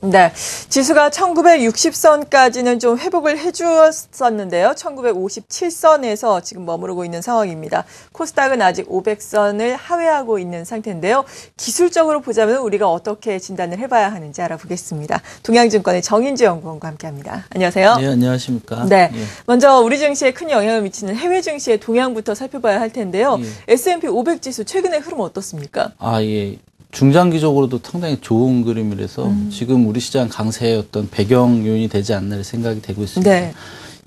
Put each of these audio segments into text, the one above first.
네, 지수가 1960선까지는 좀 회복을 해주었었는데요. 1957선에서 지금 머무르고 있는 상황입니다. 코스닥은 아직 500선을 하회하고 있는 상태인데요. 기술적으로 보자면 우리가 어떻게 진단을 해봐야 하는지 알아보겠습니다. 동양증권의 정인주 연구원과 함께합니다. 안녕하세요. 네, 안녕하십니까. 네, 예. 먼저 우리 증시에 큰 영향을 미치는 해외 증시의 동향부터 살펴봐야 할 텐데요. 예. S&P 500지수 최근의 흐름 어떻습니까? 예. 중장기적으로도 상당히 좋은 그림이라서 지금 우리 시장 강세의 어떤 배경 요인이 되지 않나 생각이 되고 있습니다. 네.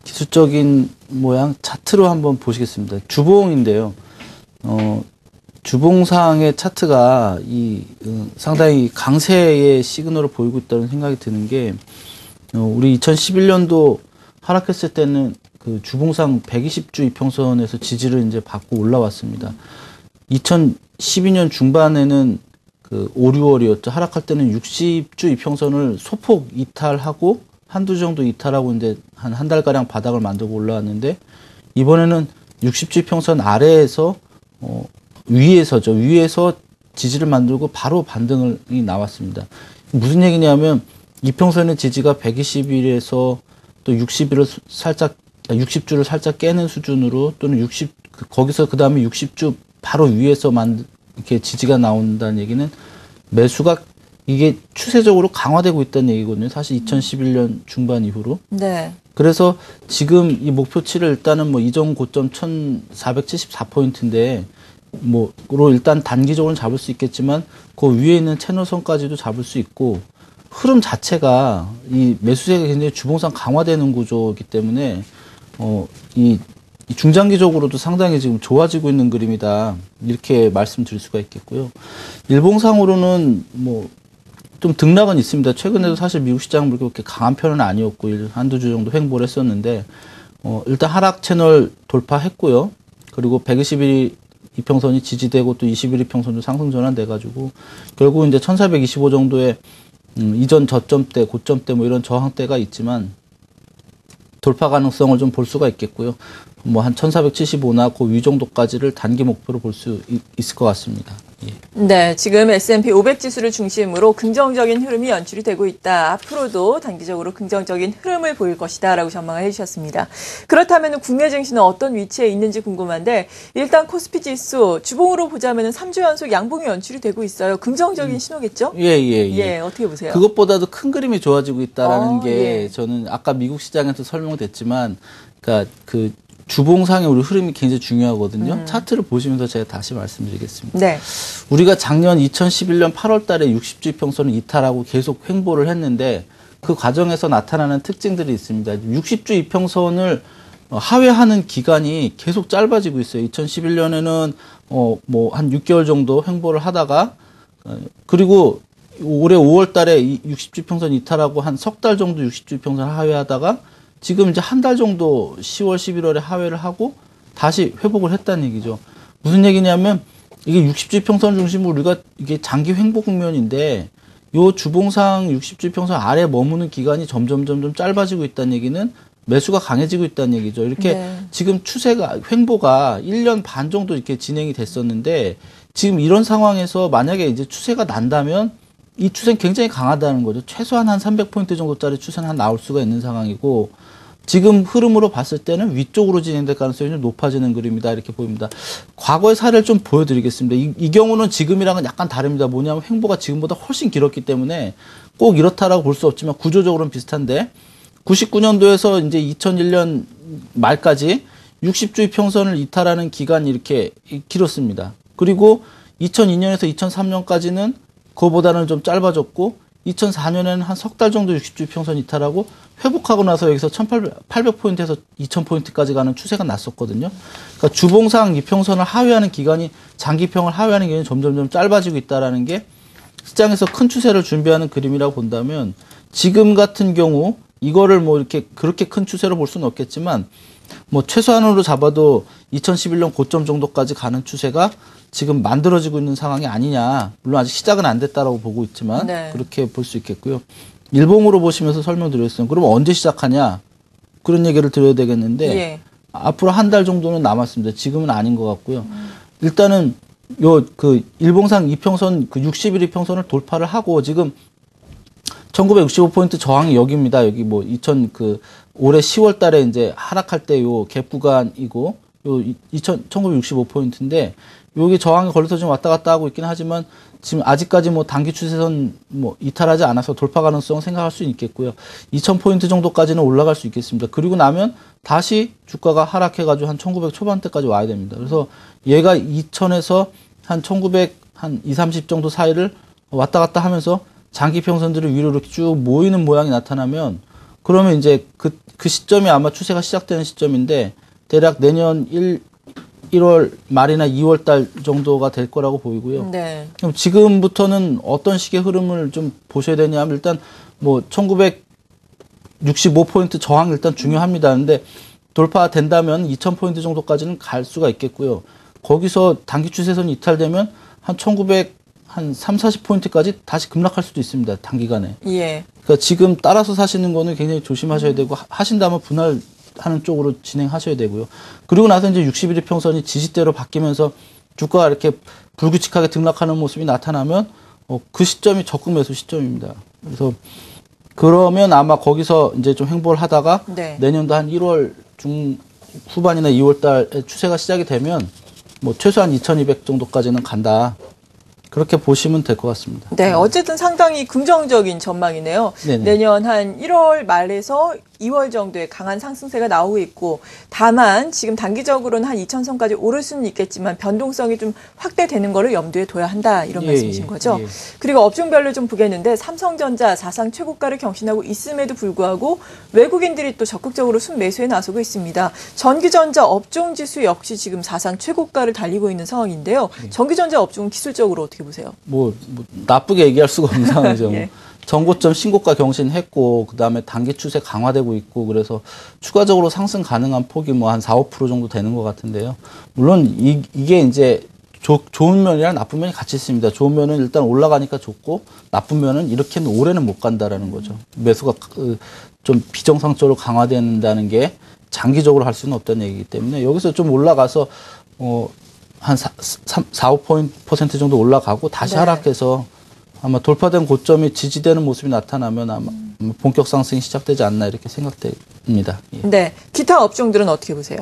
기술적인 모양 차트로 한번 보시겠습니다. 주봉인데요. 주봉상의 차트가 상당히 강세의 시그널을 보이고 있다는 생각이 드는 게 우리 2011년도 하락했을 때는 그 주봉상 120주 이평선에서 지지를 이제 받고 올라왔습니다. 2012년 중반에는 그 5, 6월이었죠. 하락할 때는 60주 이평선을 소폭 이탈하고 한두 정도 이탈하고 이제 한 달가량 바닥을 만들고 올라왔는데 이번에는 60주 이평선 아래에서 위에서죠. 위에서 지지를 만들고 바로 반등이 나왔습니다. 무슨 얘기냐면 이평선의 지지가 120일에서 또 60일을 살짝 60주를 살짝 깨는 수준으로 또는 거기서 그 다음에 60주 바로 위에서 이렇게 지지가 나온다는 얘기는 매수가 이게 추세적으로 강화되고 있다는 얘기거든요. 사실 2011년 중반 이후로. 네. 그래서 지금 이 목표치를 일단은 이전 고점 1474포인트인데 로 일단 단기적으로는 잡을 수 있겠지만 그 위에 있는 채널선까지도 잡을 수 있고 흐름 자체가 이 매수세가 굉장히 주봉상 강화되는 구조이기 때문에 이 중장기적으로도 상당히 지금 좋아지고 있는 그림이다. 이렇게 말씀드릴 수가 있겠고요. 일봉상으로는 좀 등락은 있습니다. 최근에도 사실 미국 시장은 그렇게 강한 편은 아니었고, 한두 주 정도 횡보를 했었는데, 일단 하락 채널 돌파했고요. 그리고 120일 이평선이 지지되고 또 21일 이평선도 상승 전환돼가지고, 결국 이제 1425 정도의 이전 저점대, 고점대 이런 저항대가 있지만, 돌파 가능성을 좀 볼 수가 있겠고요. 한 1475나 그 위 정도까지를 단기 목표로 볼 수 있을 것 같습니다. 예. 네, 지금 S&P 500 지수를 중심으로 긍정적인 흐름이 연출이 되고 있다. 앞으로도 단기적으로 긍정적인 흐름을 보일 것이다라고 전망을 해주셨습니다. 그렇다면 국내 증시는 어떤 위치에 있는지 궁금한데 일단 코스피 지수 주봉으로 보자면 3주 연속 양봉이 연출이 되고 있어요. 긍정적인 신호겠죠? 예. 어떻게 보세요? 그것보다도 큰 그림이 좋아지고 있다라는 게 예. 저는 아까 미국 시장에서 설명됐지만, 그러니까 그 주봉상의 우리 흐름이 굉장히 중요하거든요. 차트를 보시면서 제가 다시 말씀드리겠습니다. 네. 우리가 작년 2011년 8월 달에 60주 이평선을 이탈하고 계속 횡보를 했는데 그 과정에서 나타나는 특징들이 있습니다. 60주 이평선을 하회하는 기간이 계속 짧아지고 있어요. 2011년에는 한 6개월 정도 횡보를 하다가 그리고 올해 5월 달에 60주 이평선 이탈하고 한 석 달 정도 60주 이평선 하회하다가 지금 이제 한 달 정도 10월, 11월에 하회를 하고 다시 회복을 했다는 얘기죠. 무슨 얘기냐면 이게 60주 이평선 중심으로 우리가 이게 장기 횡보 국면인데 요 주봉상 60주 이평선 아래 머무는 기간이 점점 짧아지고 있다는 얘기는 매수가 강해지고 있다는 얘기죠. 이렇게 네. 지금 횡보가 1년 반 정도 이렇게 진행이 됐었는데 지금 이런 상황에서 만약에 이제 추세가 난다면 이 추세는 굉장히 강하다는 거죠. 최소한 한 300포인트 정도짜리 추세는 나올 수가 있는 상황이고 지금 흐름으로 봤을 때는 위쪽으로 진행될 가능성이 좀 높아지는 그림이다 이렇게 보입니다. 과거의 사례를 좀 보여드리겠습니다. 이 경우는 지금이랑은 약간 다릅니다. 뭐냐면 횡보가 지금보다 훨씬 길었기 때문에 꼭 이렇다라고 볼 수 없지만 구조적으로는 비슷한데 99년도에서 이제 2001년 말까지 60주 이평선을 이탈하는 기간이 이렇게 길었습니다. 그리고 2002년에서 2003년까지는 그거보다는 좀 짧아졌고 2004년에는 한 석 달 정도 60주 이평선 이탈하고 회복하고 나서 여기서 1800포인트에서 2000포인트까지 가는 추세가 났었거든요. 그러니까 주봉상 이평선을 하회하는 기간이 장기평을 하회하는 기간이 점점 짧아지고 있다라는 게 시장에서 큰 추세를 준비하는 그림이라고 본다면 지금 같은 경우 이거를 이렇게 그렇게 큰 추세로 볼 수는 없겠지만 최소한으로 잡아도 2011년 고점 정도까지 가는 추세가 지금 만들어지고 있는 상황이 아니냐. 물론 아직 시작은 안 됐다라고 보고 있지만 네. 그렇게 볼 수 있겠고요. 일봉으로 보시면서 설명드렸어요. 그럼 언제 시작하냐? 그런 얘기를 드려야 되겠는데 예. 앞으로 한 달 정도는 남았습니다. 지금은 아닌 것 같고요. 일단은 일봉상 이평선 60일 이평선을 돌파를 하고 지금 1965포인트 저항이 여기입니다. 여기 뭐 올해 10월 달에 이제 하락할 때 요 갭 구간이고 요 1965포인트인데 요게 저항이 걸려서 좀 왔다 갔다 하고 있긴 하지만 지금 아직까지 뭐 단기 추세선 뭐 이탈하지 않아서 돌파 가능성 생각할 수 있겠고요. 2000포인트 정도까지는 올라갈 수 있겠습니다. 그리고 나면 다시 주가가 하락해가지고 한 1900 초반대까지 와야 됩니다. 그래서 얘가 2000에서 한 1900, 한 20, 30 정도 사이를 왔다 갔다 하면서 장기 평선들이 위로 이렇게 쭉 모이는 모양이 나타나면 그러면 이제 그 시점이 아마 추세가 시작되는 시점인데 대략 내년 1월 말이나 2월 달 정도가 될 거라고 보이고요. 네. 그럼 지금부터는 어떤 식의 흐름을 좀 보셔야 되냐면 일단 뭐 1965포인트 저항 일단 중요합니다. 근데 돌파된다면 2000포인트 정도까지는 갈 수가 있겠고요. 거기서 단기 추세선이 이탈되면 한 1900, 한 3, 40포인트까지 다시 급락할 수도 있습니다. 단기간에. 예. 그러니까 지금 따라서 사시는 거는 굉장히 조심하셔야 되고 하신다면 분할하는 쪽으로 진행하셔야 되고요. 그리고 나서 이제 60일 평선이 지지대로 바뀌면서 주가가 이렇게 불규칙하게 등락하는 모습이 나타나면 그 시점이 적금 매수 시점입니다. 그래서 그러면 아마 거기서 이제 좀 횡보를 하다가 네. 내년도 한 1월 중 후반이나 2월 달에 추세가 시작이 되면 뭐 최소한 2200 정도까지는 간다. 그렇게 보시면 될 것 같습니다. 네, 어쨌든 상당히 긍정적인 전망이네요. 네네. 내년 한 1월 말에서 2월 정도에 강한 상승세가 나오고 있고 다만 지금 단기적으로는 한 2000선까지 오를 수는 있겠지만 변동성이 좀 확대되는 거를 염두에 둬야 한다 이런 말씀이신 거죠. 예. 그리고 업종별로 좀 보겠는데 삼성전자 사상 최고가를 경신하고 있음에도 불구하고 외국인들이 또 적극적으로 순매수에 나서고 있습니다. 전기전자 업종지수 역시 지금 사상 최고가를 달리고 있는 상황인데요. 전기전자 업종은 기술적으로 어떻게 보세요? 뭐 나쁘게 얘기할 수가 없는 상황이죠. 예. 전고점 신고가 경신했고 그다음에 단기 추세 강화되고 있고 그래서 추가적으로 상승 가능한 폭이 뭐 한 4, 5% 정도 되는 것 같은데요. 물론 이게 이제 좋은 면이랑 나쁜 면이 같이 있습니다. 좋은 면은 일단 올라가니까 좋고 나쁜 면은 이렇게는 올해는 못 간다라는 거죠. 매수가 좀 비정상적으로 강화된다는 게 장기적으로 할 수는 없다는 얘기이기 때문에 여기서 좀 올라가서 한 4, 5% 정도 올라가고 다시 네. 하락해서 아마 돌파된 고점이 지지되는 모습이 나타나면 아마 본격 상승이 시작되지 않나 이렇게 생각됩니다. 예. 네, 기타 업종들은 어떻게 보세요?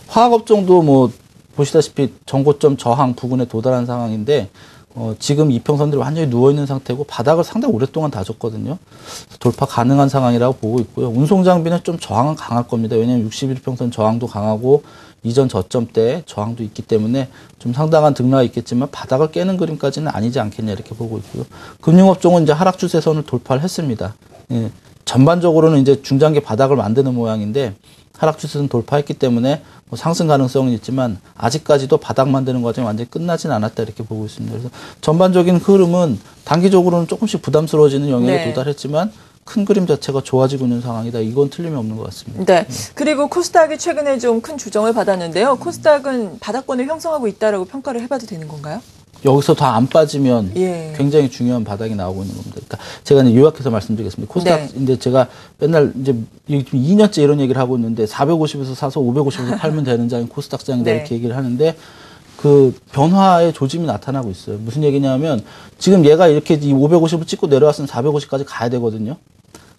화학업종도 뭐 보시다시피 전고점 저항 부근에 도달한 상황인데 지금 이평선들이 완전히 누워있는 상태고 바닥을 상당히 오랫동안 다졌거든요. 돌파 가능한 상황이라고 보고 있고요. 운송장비는 좀 저항은 강할 겁니다. 왜냐하면 61평선 저항도 강하고 이전 저점 때 저항도 있기 때문에 좀 상당한 등락이 있겠지만 바닥을 깨는 그림까지는 아니지 않겠냐 이렇게 보고 있고요. 금융업종은 이제 하락 추세선을 돌파를 했습니다. 예, 전반적으로는 이제 중장기 바닥을 만드는 모양인데 하락 추세선 돌파했기 때문에 뭐 상승 가능성은 있지만 아직까지도 바닥 만드는 과정이 완전히 끝나진 않았다 이렇게 보고 있습니다. 그래서 전반적인 흐름은 단기적으로는 조금씩 부담스러워지는 영역에 네. 도달했지만 큰 그림 자체가 좋아지고 있는 상황이다. 이건 틀림이 없는 것 같습니다. 네. 그리고 코스닥이 최근에 좀 큰 조정을 받았는데요. 코스닥은 바닥권을 형성하고 있다라고 평가를 해봐도 되는 건가요? 여기서 더 안 빠지면 예. 굉장히 중요한 바닥이 나오고 있는 겁니다. 그러니까 제가 이제 요약해서 말씀드리겠습니다. 코스닥 네. 이제 제가 맨날 이제 2년째 이런 얘기를 하고 있는데 450에서 사서 550에서 팔면 되는 장이 코스닥장이다 네. 이렇게 얘기를 하는데 그 변화의 조짐이 나타나고 있어요. 무슨 얘기냐면 지금 얘가 이렇게 이 550을 찍고 내려왔으면 450까지 가야 되거든요.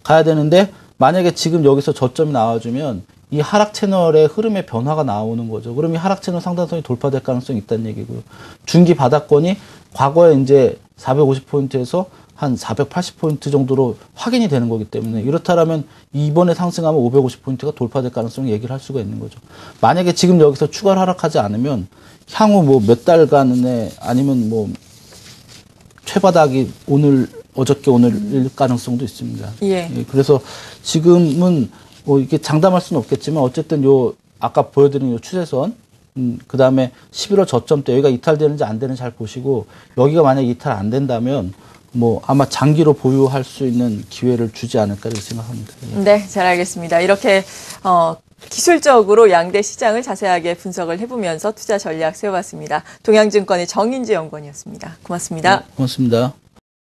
가야 되는데 만약에 지금 여기서 저점이 나와주면 이 하락 채널의 흐름의 변화가 나오는 거죠. 그럼 이 하락 채널 상단선이 돌파될 가능성이 있다는 얘기고요. 중기 바닥권이 과거에 이제 450포인트에서 한 480포인트 정도로 확인이 되는 거기 때문에 이렇다면 이번에 상승하면 550포인트가 돌파될 가능성을 얘기를 할 수가 있는 거죠. 만약에 지금 여기서 추가로 하락하지 않으면 향후 뭐 몇 달간에 아니면 뭐 최바닥이 어저께 오늘일 가능성도 있습니다. 예. 그래서 지금은 뭐 이게 장담할 수는 없겠지만 어쨌든 아까 보여드린 요 추세선, 그 다음에 11월 저점 때 여기가 이탈되는지 안 되는지 잘 보시고 여기가 만약 이탈 안 된다면 뭐 아마 장기로 보유할 수 있는 기회를 주지 않을까 이렇게 생각합니다. 예. 네, 잘 알겠습니다. 이렇게 기술적으로 양대 시장을 자세하게 분석을 해보면서 투자 전략 세워봤습니다. 동양증권의 정인재 연구원이었습니다. 고맙습니다. 네, 고맙습니다.